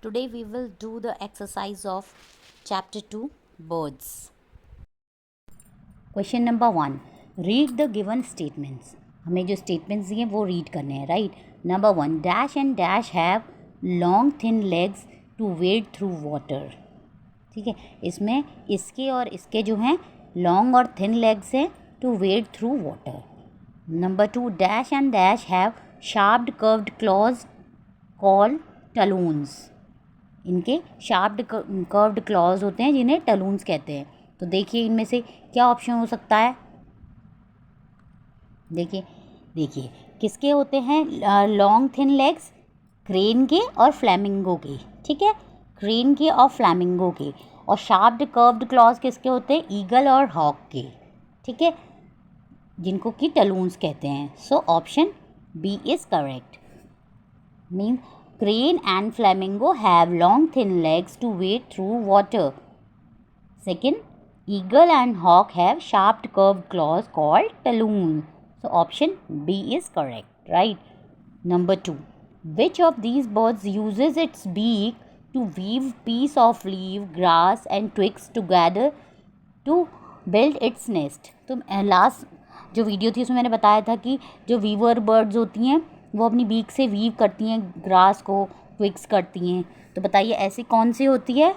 Today we will do the exercise of chapter 2 birds. Question number 1. Read the given statements. हमें जो statements दिए वो read करने हैं, right? Number 1. Dash and dash have long thin legs to wade through water. ठीक है, इसमें इसके और इसके जो हैं long और thin legs हैं to wade through water. Number 2. Dash and dash have sharp curved claws called talons. इनके शार्प्ड कर्व्ड क्लॉज होते हैं जिन्हें टलून्स कहते हैं. तो देखिए इनमें से क्या ऑप्शन हो सकता है. देखिए किसके होते हैं लॉन्ग थिन लेग्स. क्रेन के और फ्लैमिंगो के. ठीक है, क्रेन के और फ्लैमिंगो के. और शार्प्ड कर्व्ड क्लॉज किसके होते हैं. ईगल और हॉक के. ठीक है, जिनको कि टलून्स कहते हैं. So option B is correct. Means crane and flamingo have long thin legs to wade through water. Second, eagle and hawk have sharp curved claws called talons. So option B is correct, right? Number 2, which of these birds uses its beak to weave piece of leaf, grass and twigs together to build its nest? तो last जो video थी उसमें मैंने बताया था कि जो Weaver birds होती हैं वो अपनी बीक से वीव करती हैं, ग्रास को ट्विग्स करती हैं. तो बताइए ऐसी कौन सी होती है,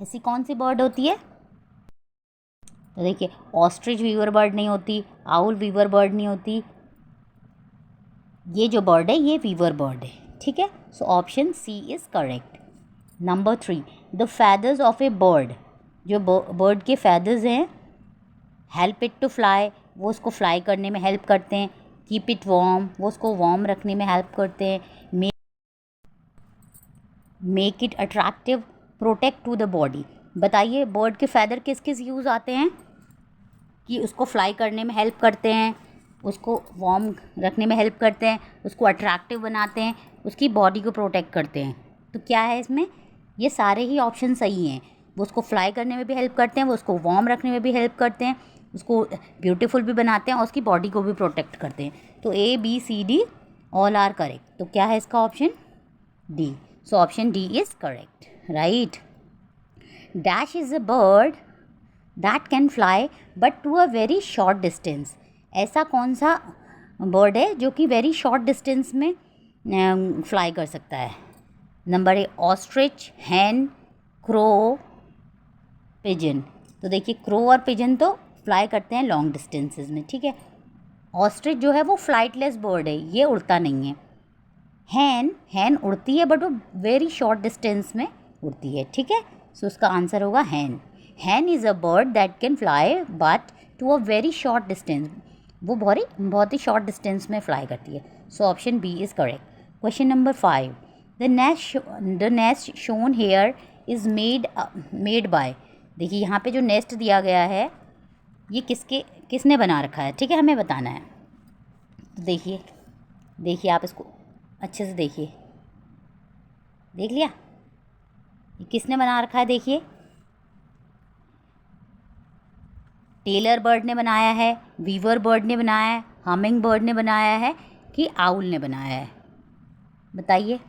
ऐसी कौन सी बर्ड होती है. तो देखिए ऑस्ट्रिच वीवर बर्ड नहीं होती, आउल वीवर बर्ड नहीं होती. ये जो बर्ड है ये वीवर बर्ड है. ठीक है, so option C is correct. Number 3, the feathers of a bird. जो बर्ड के फैदर्स हैं हेल्प इट टू फ्लाई, वो उसको फ्लाई करने में हेल्प करते हैं. कीप इट वार्म, वो उसको वार्म रखने में हेल्प करते हैं. Make it attractive, protect to the body. बताइए बर्ड के फैदर किस किस यूज़ आते हैं कि उसको फ्लाई करने में हेल्प करते हैं, उसको वार्म रखने में हेल्प करते हैं, उसको अट्रैक्टिव बनाते हैं, उसकी बॉडी को प्रोटेक्ट करते हैं. तो क्या है इसमें, ये सारे ही ऑप्शन सही हैं. वो उसको फ्लाई करने में भी हेल्प करते हैं, वो उसको वार्म रखने में भी हेल्प करते हैं, उसको ब्यूटीफुल भी बनाते हैं और उसकी बॉडी को भी प्रोटेक्ट करते हैं. तो A B C D all are correct. तो क्या है इसका option D. So option D is correct, right. Dash is a bird that can fly but to a very short distance. ऐसा कौन सा बर्ड है जो कि वेरी शॉर्ट डिस्टेंस में फ्लाई कर सकता है. Number A ostrich, hen, crow, pigeon. तो देखिए क्रो और पिजन तो फ्लाई करते हैं लॉन्ग डिस्टेंसेस में. ठीक है, ऑस्ट्रिच जो है वो फ्लाइटलेस बर्ड है, ये उड़ता नहीं है. हैन उड़ती है बट वो वेरी शॉर्ट डिस्टेंस में उड़ती है. ठीक है, सो उसका आंसर होगा hen. Hen is a bird that can fly but to a very short distance. वो बहुत ही शॉर्ट डिस्टेंस में फ्लाई करती है. So option B is correct. Question number 5, the nest shown here is made by. देखिए यहाँ पे जो नेस्ट दिया गया है ये किसने बना रखा है. ठीक है, हमें बताना है. तो देखिए आप इसको अच्छे से देखिए. देख लिया ये किसने बना रखा है. देखिए टेलर बर्ड ने बनाया है, वीवर बर्ड ने बनाया है, हमिंग बर्ड ने बनाया है कि आउल ने बनाया है. बताइए.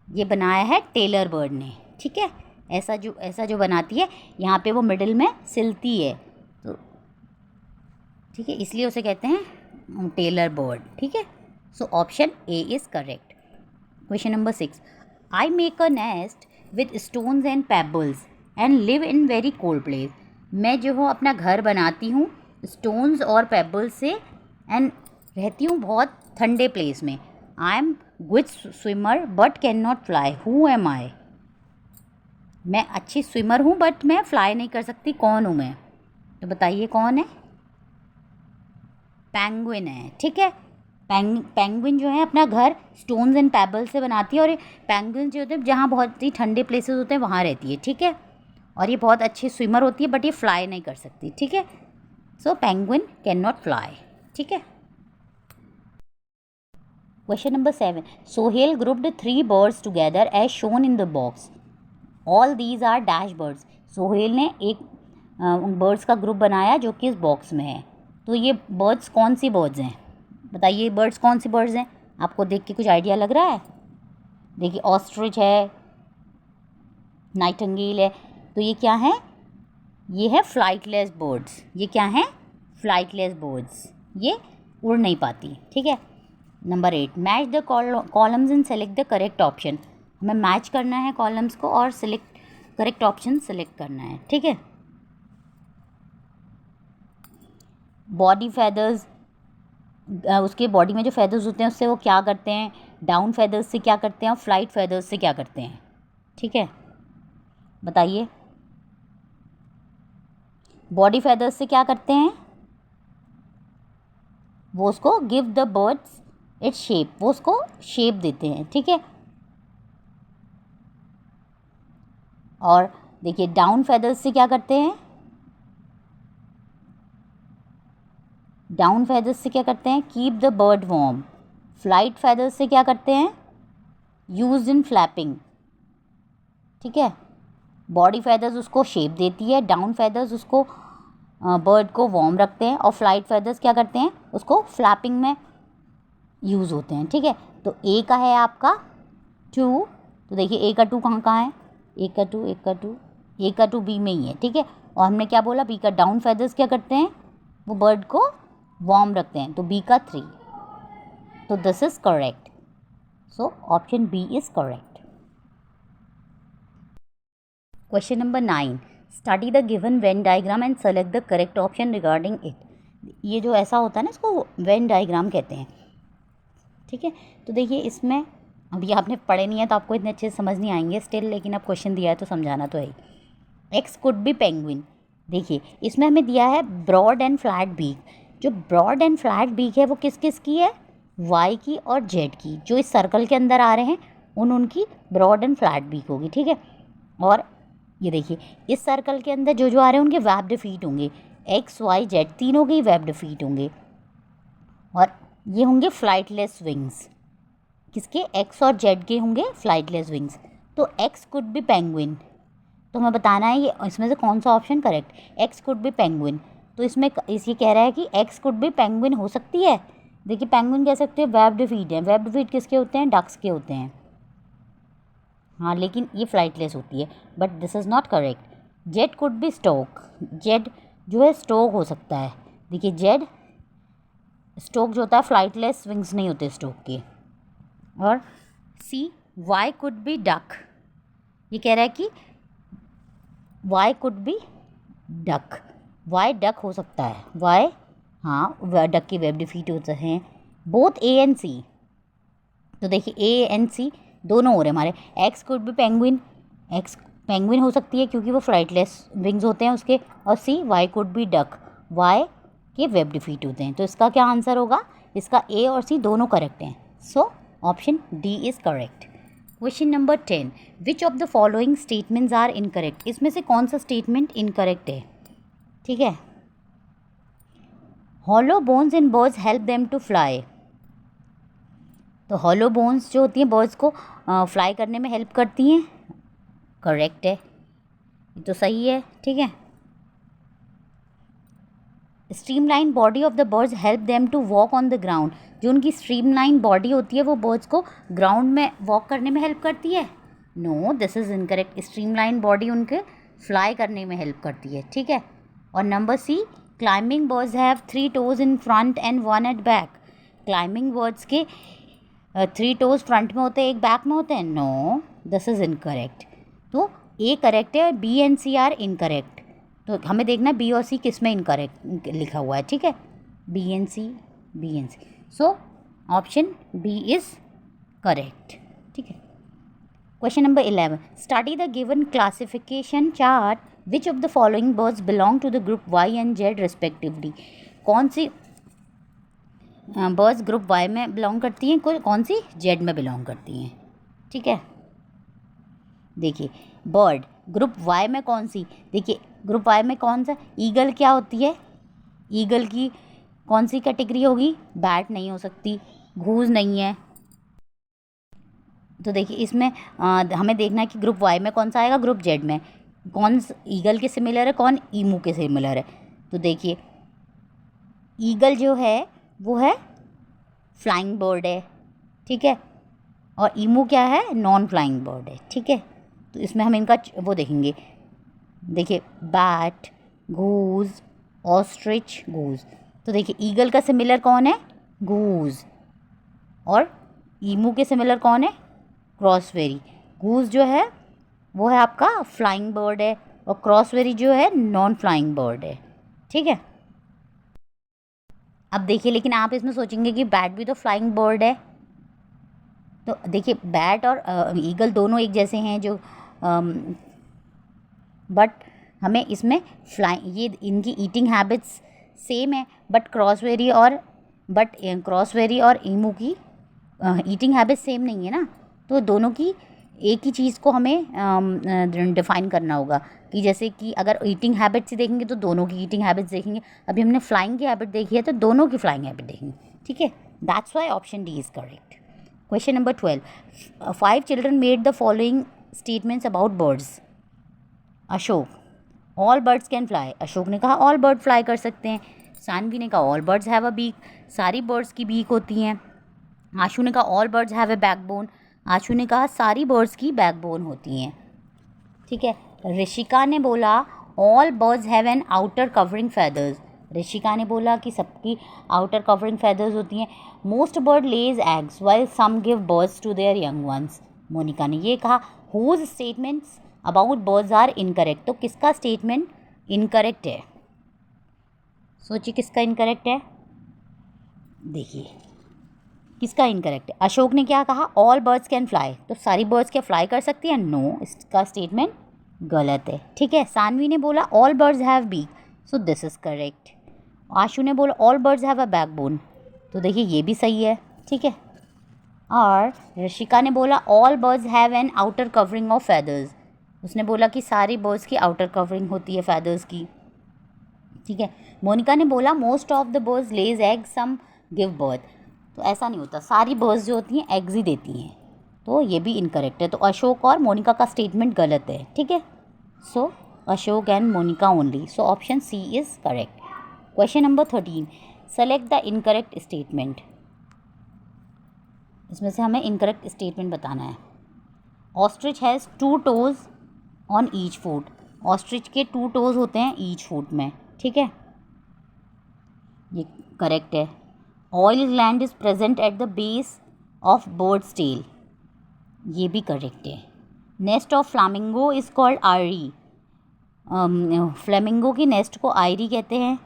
ये बनाया है टेलर बर्ड ने. ठीक है, ऐसा जो बनाती है यहाँ पे वो मिडिल में सिलती है. तो ठीक है, इसलिए उसे कहते हैं टेलर बर्ड. ठीक है, so option A is correct. Question number 6, I make a nest with stones and pebbles and live in very cold place. मैं जो हूँ अपना घर बनाती हूँ स्टोन्स और पेबल्स से एंड रहती हूँ बहुत ठंडे प्लेस में. I am good swimmer but can not fly. Who am I. मैं अच्छी स्विमर हूँ बट मैं फ्लाई नहीं कर सकती. कौन हूँ मैं. तो बताइए कौन है. पेंगुइन है. ठीक है, पेंगुइन जो है अपना घर स्टोन्स एंड पेबल से बनाती है और पेंगुइन जो होते हैं जहाँ बहुत ही ठंडे प्लेसेस होते हैं वहाँ रहती है. ठीक है, और ये बहुत अच्छी स्विमर होती है बट ये फ्लाई नहीं कर सकती. ठीक है, so penguin can not fly. ठीक है. Question number 7, Sohail grouped 3 birds together as shown in the box. All these are dash birds. Sohail ने एक बर्ड्स का ग्रुप बनाया जो कि इस बॉक्स में है. तो ये बर्ड्स कौन सी बर्ड्स हैं. बताइए बर्ड्स कौन सी बर्ड्स हैं. आपको देख के कुछ आइडिया लग रहा है? देखिए ऑस्ट्रिच है, नाइटिंगेल है, तो ये क्या है? ये है फ्लाइटलेस बर्ड्स। ये क्या है? फ्लाइटलेस बर्ड्स, ये उड़ नहीं पाती। ठीक है। Number 8, match the columns and select the correct option. हमें मैच करना है कॉलम्स को और करेक्ट ऑप्शन सेलेक्ट करना है। ठीक है। बॉडी फेदर्स, उसके बॉडी में जो फेदर्स होते हैं उससे वो क्या करते हैं? डाउन फेदर्स से क्या करते हैं और फ्लाइट फेदर्स से क्या करते हैं? ठीक है, बताइए। बॉडी फेदर्स से क्या करते हैं? वो उसको give the birds its shape, वो उसको शेप देते हैं। ठीक है। और देखिए डाउन फेदर्स से क्या करते हैं? डाउन फेदर्स से क्या करते हैं? Keep the bird warm. Flight feathers से क्या करते हैं? Use in flapping. ठीक है। बॉडी फेदर्स उसको शेप देती है, डाउन फेदर्स उसको बर्ड को वार्म रखते हैं, और फ्लाइट फेदर्स क्या करते हैं? उसको फ्लैपिंग में यूज़ होते हैं। ठीक है। तो ए का है आपका 2, तो देखिए ए का 2 कहाँ है? ए का 2, ए का 2 बी में ही है। ठीक है। और हमने क्या बोला? बी का डाउन फेदर्स क्या करते हैं? वो बर्ड को वार्म रखते हैं, तो बी का 3। तो this is correct. So option B is correct. Question number 9, study the given Venn diagram and select the correct option regarding it. ये जो ऐसा होता है ना, इसको वेन डायग्राम कहते हैं। ठीक है। तो देखिए इसमें अभी आपने पढ़े नहीं है तो आपको इतने अच्छे से समझ नहीं आएंगे स्टिल, लेकिन अब क्वेश्चन दिया है तो समझाना तो है ही। X could be penguin. देखिए इसमें हमें दिया है ब्रॉड एंड फ्लैट बीक। जो ब्रॉड एंड फ्लैट बीक है वो किस किस की है? वाई की और जेड की। जो इस सर्कल के अंदर आ रहे हैं उनकी ब्रॉड एंड फ्लैट बीक होगी। ठीक है। और ये देखिए इस सर्कल के अंदर जो जो आ रहे हैं उनके वेब्ड फीट होंगे। एक्स वाई जेड तीनों के वेब्ड फीट होंगे, और ये होंगे फ्लाइटलेस विंग्स। किसके? एक्स और जेड के होंगे फ्लाइटलेस विंग्स। तो एक्स कुड बी पेंगुइन, तो हमें बताना है ये इसमें से कौन सा option correct? X could be penguin. तो इसमें ये कह रहा है कि एक्स कुड बी पेंगुइन हो सकती है। देखिए पेंगुइन कह सकते हैं, वेब्ड फीट है। वेब्ड फीट किसके होते हैं? डक्स के होते हैं। हाँ, लेकिन ये फ्लाइटलेस होती है, but this is not correct. Z could be stork. Z जो है स्टोक हो सकता है। देखिए जेड स्टोक जो होता है, फ्लाइटलेस विंग्स नहीं होते स्टोक के। और C Y could be duck. ये कह रहा है कि Y could be duck, Y duck हो सकता है। वाई, हाँ, डक के वेब डिफीट होते हैं। बोथ ए एंड सी, तो देखिए ए एंड सी दोनों हो रहे हैं हमारे। X could be penguin, x penguin हो सकती है क्योंकि वो फ्लाइटलेस विंग्स होते हैं उसके। और C Y could be duck, Y के वेब डिफीट होते हैं। तो इसका क्या आंसर होगा? इसका ए और सी दोनों करेक्ट हैं। So option D is correct. Question number 10, which of the following statements are incorrect. इसमें से कौन सा स्टेटमेंट इनकरेक्ट है? ठीक है। Hollow bones in birds help them to fly. तो हॉलो बोन्स जो होती हैं बर्ड्स को फ्लाई करने में हेल्प करती हैं। करेक्ट है, ये तो सही है। ठीक है। Streamline body of the birds help them to walk on the ground. जो उनकी स्ट्रीमलाइन बॉडी होती है वो बर्ड्स को ग्राउंड में वॉक करने में हेल्प करती है। No, this is incorrect. Streamline body उनके फ्लाई करने में हेल्प करती है। ठीक है। और number C, climbing birds have 3 toes in front and 1 at back. Climbing birds के 3 टोज फ्रंट में होते हैं, एक बैक में होते हैं। No, this is incorrect. तो ए करेक्ट है, B and C are incorrect. तो हमें देखना बी और सी किस में इनकरेक्ट लिखा हुआ है। ठीक है। B and C, B and C. So option B is correct. ठीक है। Question number 11, study the given classification chart, which of the following birds belong to the group Y and Z respectively. कौन सी birds group Y में belong करती हैं, कौन सी Z में belong करती हैं। ठीक है। देखिए बर्ड ग्रुप वाई में कौन सी, देखिए ग्रुप वाई में कौन सा, ईगल क्या होती है? ईगल की कौन सी कैटेगरी होगी? बैट नहीं हो सकती, घूस नहीं है। तो देखिए इसमें हमें देखना है कि ग्रुप वाई में कौन सा आएगा, ग्रुप जेड में कौन ईगल के सिमिलर है, कौन ईमू के सिमिलर है। तो देखिए ईगल जो है वो है फ्लाइंग बर्ड है, ठीक है। और ईमू क्या है, नॉन फ्लाइंग बर्ड है, ठीक है। तो इसमें हम इनका वो देखेंगे, देखिए बैट, गूज, ऑस्ट्रिच, गूज। तो देखिए ईगल का सिमिलर कौन है, गूज, और ईमू के सिमिलर कौन है, क्रॉसबेरी। गूज जो है वो है आपका फ्लाइंग बर्ड है, और क्रॉसबेरी जो है नॉन फ्लाइंग बर्ड है, ठीक है। अब देखिए लेकिन आप इसमें सोचेंगे कि बैट भी तो फ्लाइंग बर्ड है। तो देखिए बैट और ईगल दोनों एक जैसे हैं, जो बट हमें इसमें ये इनकी ईटिंग हैबिट्स सेम है, बट क्रॉसबेरी और ईमू की ईटिंग हैबिट्स सेम नहीं है ना। तो दोनों की एक ही चीज़ को हमें डिफ़ाइन करना होगा, कि जैसे कि अगर ईटिंग हैबिट्स ही देखेंगे तो दोनों की ईटिंग हैबिट्स देखेंगे। अभी हमने फ्लाइंग की हैबिट देखी है तो दोनों की फ्लाइंग हैबिट देखेंगे, ठीक है। That's why option D is correct. Question number 12, 5 children made the following statements about birds. Ashok, all birds can fly. Ashok ने कहा ऑल बर्ड फ्लाई कर सकते हैं। सानवी ने कहा all birds have a beak, सारी बर्ड्स की बीक होती हैं। आशु ने कहा all birds have a backbone. Ashu ने कहा सारी बर्ड्स की बैकबोन होती हैं, ठीक है। ऋषिका ने बोला all birds have an outer covering feathers. Rishika ने बोला कि सबकी आउटर कवरिंग फेदर्स होती हैं। Most bird lays eggs while some give birds to their young ones. Monika ने ये कहा whose statements about birds are incorrect. तो किसका स्टेटमेंट इनकरेक्ट है, सोचिए किसका इनकरेक्ट है। देखिए किसका इनकरेक्ट है। अशोक ने क्या कहा ऑल बर्ड्स कैन फ्लाई, तो सारी बर्ड्स क्या फ्लाई कर सकती हैं, नो, इसका स्टेटमेंट गलत है, ठीक है। सानवी ने बोला all birds have beak, so this is correct. Ashu ने बोला all birds have a backbone, तो देखिए ये भी सही है, ठीक है। और ऋषिका ने बोला all birds have an outer covering of feathers. उसने बोला कि सारी बर्ड्स की आउटर कवरिंग होती है फेदर्स की, ठीक है। मोनिका ने बोला most of the birds lays egg some give birth. तो ऐसा नहीं होता, सारी बर्ड्स जो होती हैं एग्स ही देती हैं, तो ये भी इनकरेक्ट है। तो अशोक और मोनिका का स्टेटमेंट गलत है, ठीक है। So Ashok and Monika only, so option C is correct. Question number 13, select the incorrect statement. इसमें से हमें इनकरेक्ट स्टेटमेंट बताना है। Ostrich has 2 toes on each foot. Ostrich के 2 टोज होते हैं ईच फुट में, ठीक है, ये करेक्ट है। Oil gland is present at the base of birds tail, ये भी करेक्ट है। Nest of flamingo is called eyrie. Flamingo की नेस्ट को आयरी कहते हैं,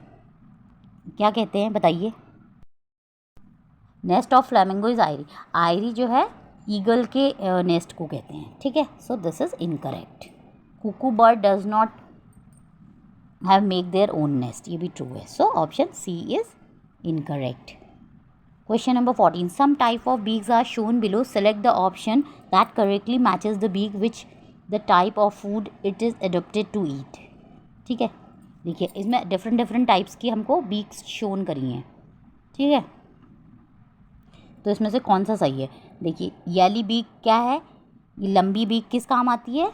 क्या कहते हैं बताइए। Nest of flamingo is eyrie, eyrie जो है ईगल के नेस्ट को कहते हैं, ठीक है। So this is incorrect. Cuckoo bird does not have make their own nest, ये भी ट्रू है। So option C is incorrect. Question number 14, some type of beaks are shown below, select the option that correctly matches the beak which the type of food it is adopted to eat, ठीक है। देखिए इसमें different types की हमको beaks shown करी हैं, ठीक है। तो इसमें से कौन सा सही है, देखिए येली बीक क्या है, ये लंबी बीक किस काम आती है,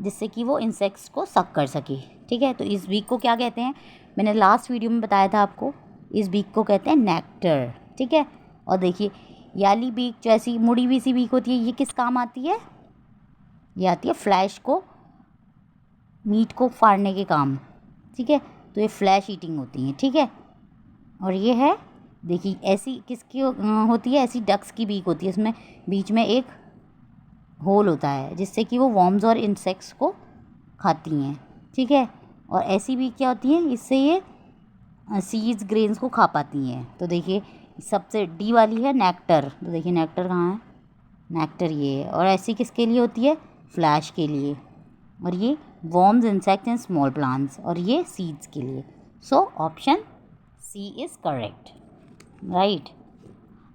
जिससे कि वो इंसेक्ट्स को सक कर सके, ठीक है। तो इस बीक को क्या कहते हैं, मैंने लास्ट वीडियो में बताया था आपको, इस बीक को कहते हैं नेक्टर, ठीक है। और देखिए याली बीक जैसी मुड़ी हुई सी बीक होती है, ये किस काम आती है, ये आती है फ्लैश को, मीट को फाड़ने के काम, ठीक है। तो ये फ्लैश ईटिंग होती हैं, ठीक है। और ये है देखिए ऐसी किसकी होती है, ऐसी डक्स की बीक होती है, इसमें बीच में एक होल होता है जिससे कि वो वॉर्म्स और इंसेक्ट्स को खाती हैं, ठीक है। और ऐसी बीक क्या होती है, इससे ये सीड्स ग्रेन्स को खा पाती हैं। तो देखिए सबसे डी वाली है नेक्टर, तो देखिए नेक्टर कहाँ है, नेक्टर ये है। और ऐसी किसके लिए होती है, फ्लैश के लिए। और ये worms, insects and small plants, और ये सीड्स के लिए। So option C is correct, right.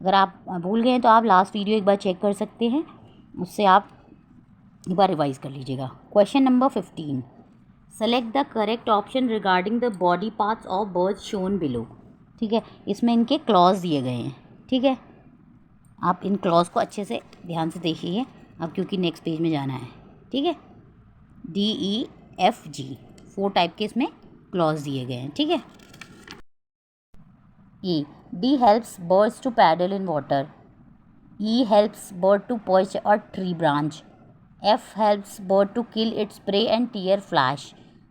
अगर आप भूल गए हैं तो आप लास्ट वीडियो एक बार चेक कर सकते हैं, उससे आप एक बार रिवाइज कर लीजिएगा। Question number 15, select the correct option regarding the body parts of birds shown below, ठीक है। इसमें इनके क्लॉज दिए गए हैं, ठीक है। आप इन क्लॉज को अच्छे से ध्यान से देखिए अब, क्योंकि नेक्स्ट पेज में जाना है, ठीक है। DEFG 4 टाइप के इसमें क्लॉज दिए गए हैं, ठीक है। E, D helps birds to paddle in water. E helps bird to perch a tree branch. F helps bird to kill its prey and tear flesh.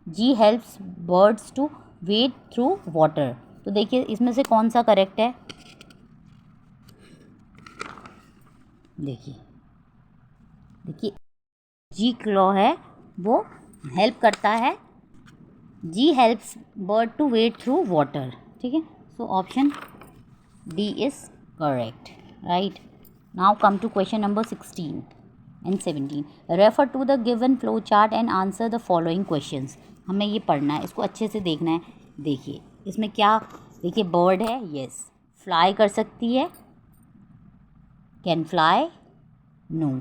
G helps birds to wade through water. तो देखिए इसमें से कौन सा correct है. देखिए देखिए जी claw है वो हेल्प करता है. जी helps bird to wade through water. ठीक है. So option D is correct. Right. Now come to question number 16 and 17. Refer to the given flow chart and answer the following questions. हमें ये पढ़ना है, इसको अच्छे से देखना है. देखिए इसमें क्या, देखिए बर्ड है. यस. फ्लाई कर सकती है. Can fly. No.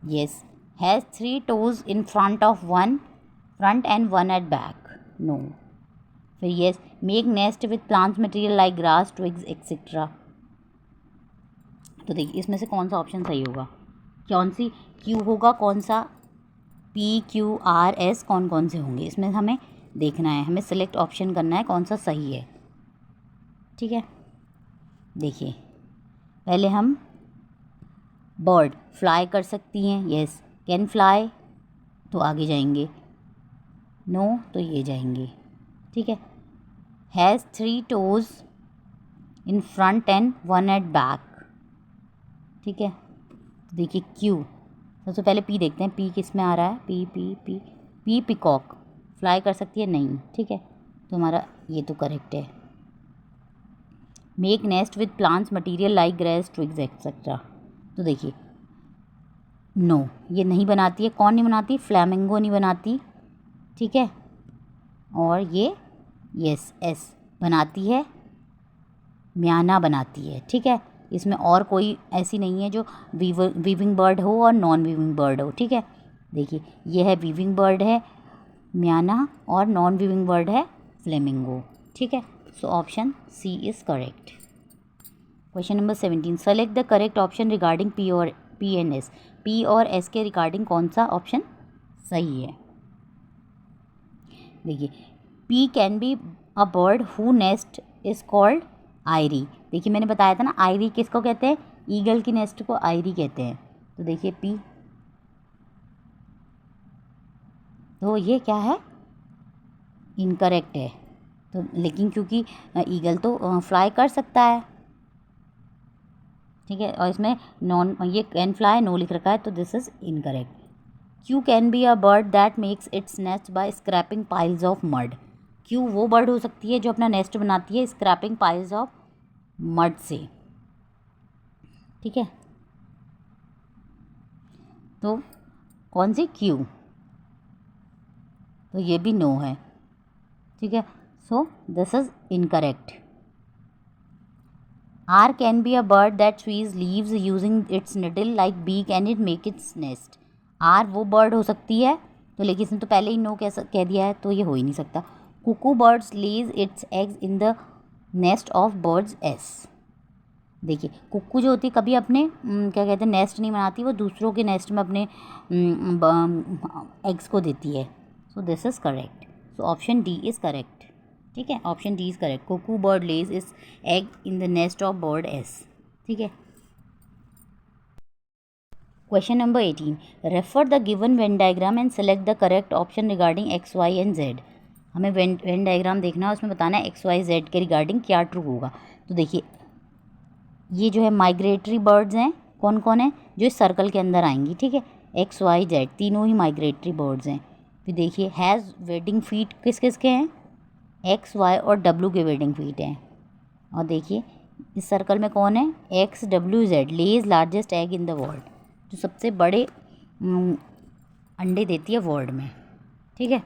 Yes. Has 3 toes in front and 1 at back. No. फिर yes. Make nest with plants material like grass twigs etcetera. तो देखिए इसमें से कौन सा ऑप्शन सही होगा, कौन सी क्यू होगा, कौन सा पी क्यू आर एस कौन कौन से होंगे, इसमें हमें देखना है. हमें सेलेक्ट ऑप्शन करना है कौन सा सही है. ठीक है. देखिए पहले हम बर्ड फ्लाई कर सकती हैं. यस. कैन फ्लाई तो आगे जाएंगे. नो तो ये जाएंगे. ठीक है. Has 3 toes in front and 1 at back. ठीक है. देखिए क्यू. सबसे पहले पी देखते हैं, पी किस में आ रहा है. P P P P peacock. Fly कर सकती है. नहीं. ठीक है. तो हमारा ये तो करेक्ट है. Make nest with plants material like grass twigs etcetera. तो देखिए नो, ये नहीं बनाती है. कौन नहीं बनाती, फ्लैमिंगो नहीं बनाती. ठीक है. और ये यस एस बनाती है, म्याना बनाती है. ठीक है. इसमें और कोई ऐसी नहीं है जो वीविंग बर्ड हो और नॉन वीविंग बर्ड हो. ठीक है. देखिए ये है वीविंग बर्ड है म्याना और नॉन वीविंग बर्ड है फ्लेमिंगो. ठीक है. So option C is correct. Question number 17. Select the correct option regarding P and S. P और एस के रिगार्डिंग कौन सा ऑप्शन सही है. देखिए P can be a bird who nest is called eyrie. देखिए मैंने बताया था ना, आयरी किसको कहते हैं, ईगल की नेस्ट को आयरी कहते हैं. तो देखिए पी, तो ये क्या है, इनकरेक्ट है. तो लेकिन क्योंकि ईगल तो फ्लाई कर सकता है. ठीक है. और इसमें नॉन, ये कैन फ्लाई नो लिख रखा है, तो this is incorrect. Q can be a bird that makes its nest by scraping piles of mud. Q वो बर्ड हो सकती है जो अपना नेस्ट बनाती है स्क्रैपिंग पाइल्स ऑफ मड से. ठीक है. तो कौन सी, क्यू. तो ये भी नो है. ठीक है. So this is incorrect. R can be a bird that sews leaves using its needle like beak and it make its nest. R वो बर्ड हो सकती है, तो लेकिन इसने तो पहले ही नो कह दिया है, तो ये हो ही नहीं सकता. Cuckoo birds lays its eggs in the nest of birds S. देखिए कुक्कू जो होती है कभी अपने क्या कहते हैं नेस्ट नहीं बनाती, वो दूसरों के नेस्ट में अपने एग्स को देती है. So this is correct. So option D is correct. ठीक है. Option D is correct. Cuckoo bird lays is egg in the nest of bird S. ठीक है. Question number 18. Refer the given Venn diagram and select the correct option regarding X Y and Z. हमें Venn diagram देखना है, उसमें बताना है X Y Z के regarding क्या ट्रू होगा. तो देखिए ये जो है माइग्रेटरी बर्ड्स हैं, कौन कौन है जो इस सर्कल के अंदर आएंगी. ठीक है. एक्स वाई जेड तीनों ही माइग्रेटरी बर्ड्स हैं. फिर देखिए हैज़ वेडिंग फीट किस किस के हैं, एक्स वाई और डब्ल्यू के वेडिंग फीट हैं. और देखिए इस सर्कल में कौन है, X W Z. Lays largest egg in the world, जो सबसे बड़े अंडे देती है वर्ल्ड में. ठीक है.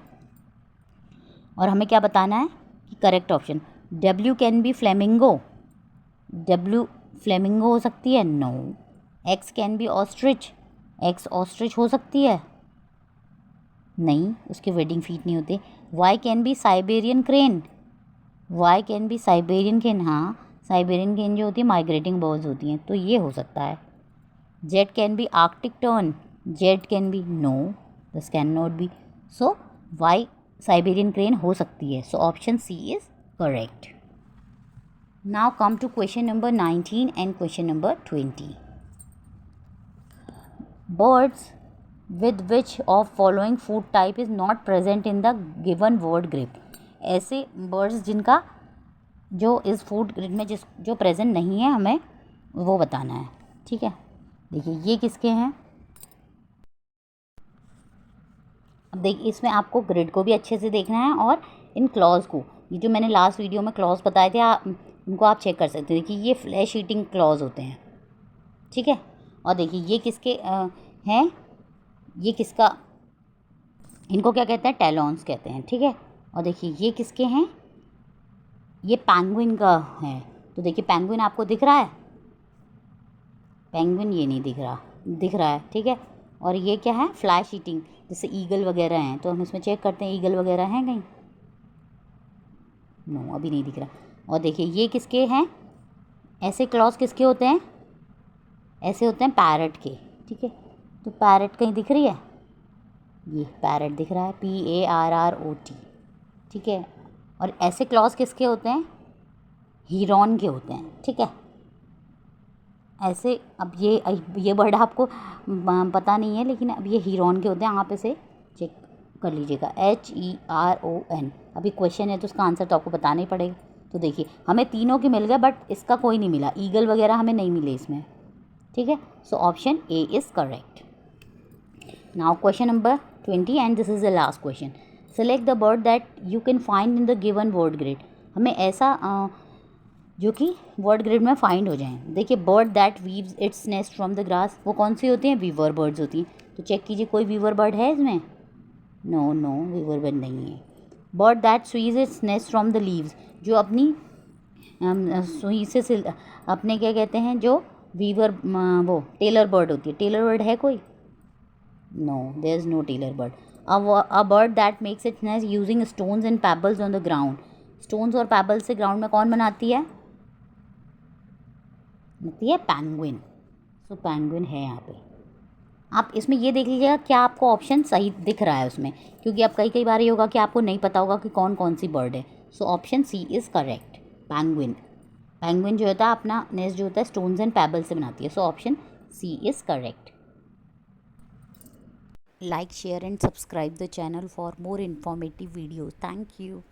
और हमें क्या बताना है कि correct option W can be flamingo. W flamingo हो सकती है. No. X can be ostrich. X ostrich हो सकती है. नहीं, उसके वेडिंग फीट नहीं होते. Y can be Siberian crane. Y can be Siberian crane. हाँ, साइबेरियन क्रेन जो होती है माइग्रेटिंग बर्ड्स होती हैं, तो ये हो सकता है. Z can be Arctic tern. Z can be. No, this can not be. So Y Siberian crane हो सकती है. So option C is correct. Now come to question number 19 and question number 20. Birds with which of following food type is not present in the given word grid. ऐसे birds जिनका जो इस food grid में जो present नहीं है हमें वो बताना है। ठीक है, देखिए ये किसके हैं। अब देखिए इसमें आपको ग्रिड को भी अच्छे से देखना है और इन क्लॉज को, ये जो मैंने लास्ट वीडियो में क्लॉज बताए थे उनको आप चेक कर सकते हैं। देखिए ये फ्लैश ईटिंग क्लॉज होते हैं। ठीक है, और देखिए ये किसके हैं, ये किसका, इनको क्या कहते हैं, टैलॉन्स कहते हैं। ठीक है, और देखिए ये किसके हैं, ये पेंगुइन का है। तो देखिए पेंगुइन आपको दिख रहा है, पेंगुइन ये नहीं दिख रहा है। ठीक है, और ये क्या है, फ्लैश ईटिंग, जैसे ईगल वगैरह हैं। तो हम इसमें चेक करते हैं ईगल वगैरह हैं कहीं, नो अभी नहीं दिख रहा। और देखिए ये किसके हैं, ऐसे क्लॉज किसके होते हैं, ऐसे होते हैं पैरट के। ठीक है, तो पैरट कहीं दिख रही है, ये पैरट दिख रहा है, PARROT। ठीक है, और ऐसे क्लॉज किसके होते हैं, हीरोन के होते हैं। ठीक है, ऐसे अब ये वर्ड आपको पता नहीं है, लेकिन अब ये हीरोन के होते हैं, आप इसे चेक कर लीजिएगा, HERON। अभी क्वेश्चन है तो उसका आंसर तो आपको बताना ही पड़ेगा। तो देखिए हमें तीनों के मिल गए, बट इसका कोई नहीं मिला, ईगल वगैरह हमें नहीं मिले इसमें। ठीक है, so option A is correct. Now question number 20 and this is the last question. Select the bird that you can find in the given word grid. हमें ऐसा जो कि वर्ड ग्रिड में फाइंड हो जाएं। देखिए bird that weaves it's nest from the grass, वो कौन सी होती हैं, वीवर बर्ड्स होती हैं। तो चेक कीजिए कोई वीवर बर्ड है इसमें, नो वीवर बर्ड नहीं है। Bird that sews its nest from the leaves, जो अपनी सुई से अपने क्या कहते हैं, जो वीवर वो टेलर बर्ड होती है। टेलर बर्ड है कोई, no there is no tailor bird. A bird that makes its nest using stones and pebbles on the ground, stones और पेबल्स से ग्राउंड में कौन बनाती है, पेंगुइन। सो पेंगुइन है यहाँ पे। आप इसमें ये देख लीजिएगा क्या आपको ऑप्शन सही दिख रहा है उसमें, क्योंकि अब कई बार ये होगा कि आपको नहीं पता होगा कि कौन कौन सी बर्ड है। So option C is correct, penguin. Penguin जो होता है अपना नेस्ट जो होता है स्टोन्स एंड पेबल से बनाती है। So option C is correct. Like, share and subscribe the channel for more informative videos. Thank you.